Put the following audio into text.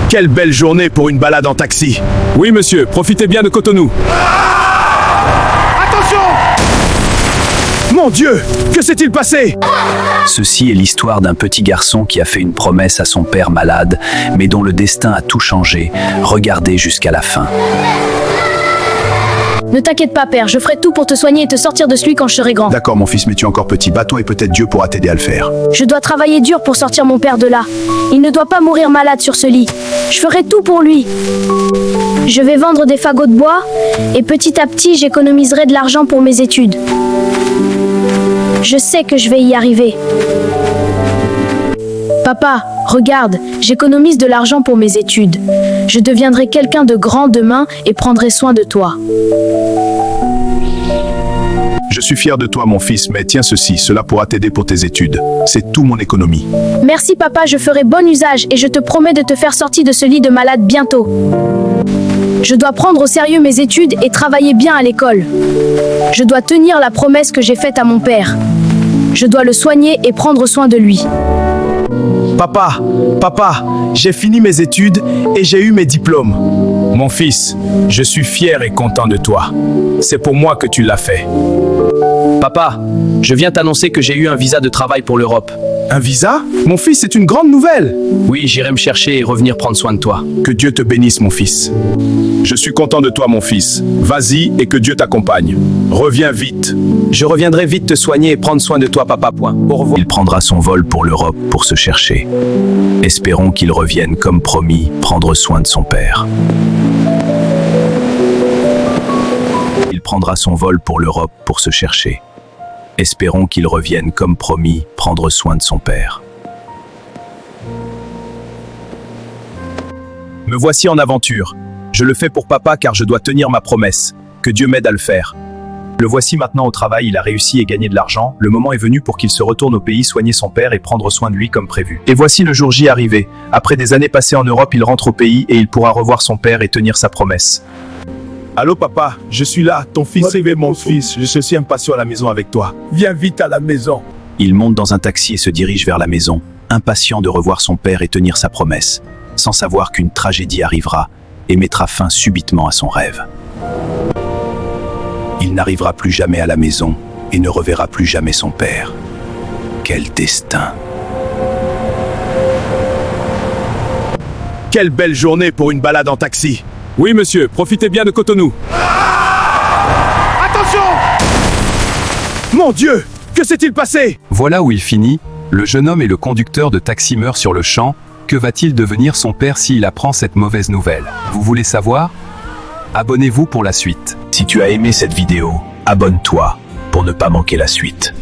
Quelle belle journée pour une balade en taxi. Oui, monsieur, profitez bien de Cotonou. Attention! Mon Dieu! Que s'est-il passé? Ceci est l'histoire d'un petit garçon qui a fait une promesse à son père malade, mais dont le destin a tout changé. Regardez jusqu'à la fin. Ne t'inquiète pas, père, je ferai tout pour te soigner et te sortir de celui quand je serai grand. D'accord, mon fils, mais tu es encore petit. Bats-toi et peut-être Dieu pourra t'aider à le faire. Je dois travailler dur pour sortir mon père de là. Il ne doit pas mourir malade sur ce lit. Je ferai tout pour lui. Je vais vendre des fagots de bois et petit à petit, j'économiserai de l'argent pour mes études. Je sais que je vais y arriver. Papa, regarde, j'économise de l'argent pour mes études. Je deviendrai quelqu'un de grand demain et prendrai soin de toi. Je suis fier de toi, mon fils, mais tiens ceci, cela pourra t'aider pour tes études. C'est tout mon économie. Merci papa, je ferai bon usage et je te promets de te faire sortir de ce lit de malade bientôt. Je dois prendre au sérieux mes études et travailler bien à l'école. Je dois tenir la promesse que j'ai faite à mon père. Je dois le soigner et prendre soin de lui. Papa, j'ai fini mes études et j'ai eu mes diplômes. Mon fils, je suis fier et content de toi. C'est pour moi que tu l'as fait. Papa, je viens t'annoncer que j'ai eu un visa de travail pour l'Europe. Un visa? Mon fils, c'est une grande nouvelle. Oui, j'irai me chercher et revenir prendre soin de toi. Que Dieu te bénisse, mon fils. Je suis content de toi, mon fils. Vas-y et que Dieu t'accompagne. Reviens vite. Je reviendrai vite te soigner et prendre soin de toi, papa. Point. Au revoir. Il prendra son vol pour l'Europe pour se chercher. Espérons qu'il revienne comme promis, prendre soin de son père. Il prendra son vol pour l'Europe pour se chercher. Espérons qu'il revienne comme promis, prendre soin de son père. Me voici en aventure. Je le fais pour papa car je dois tenir ma promesse. Que Dieu m'aide à le faire. Le voici maintenant au travail, il a réussi et gagné de l'argent. Le moment est venu pour qu'il se retourne au pays, soigner son père et prendre soin de lui comme prévu. Et voici le jour J arrivé. Après des années passées en Europe, il rentre au pays et il pourra revoir son père et tenir sa promesse. Allô papa, je suis là, ton fils. Arrivé mon fils, je suis impatient à la maison avec toi. Viens vite à la maison. Il monte dans un taxi et se dirige vers la maison, impatient de revoir son père et tenir sa promesse, sans savoir qu'une tragédie arrivera et mettra fin subitement à son rêve. Il n'arrivera plus jamais à la maison et ne reverra plus jamais son père. Quel destin! Quelle belle journée pour une balade en taxi. Oui, monsieur, profitez bien de Cotonou. Attention! Mon Dieu! Que s'est-il passé? Voilà où il finit. Le jeune homme et le conducteur de taxi meurent sur le champ. Que va-t-il devenir son père s'il apprend cette mauvaise nouvelle? Vous voulez savoir? Abonnez-vous pour la suite. Si tu as aimé cette vidéo, abonne-toi pour ne pas manquer la suite.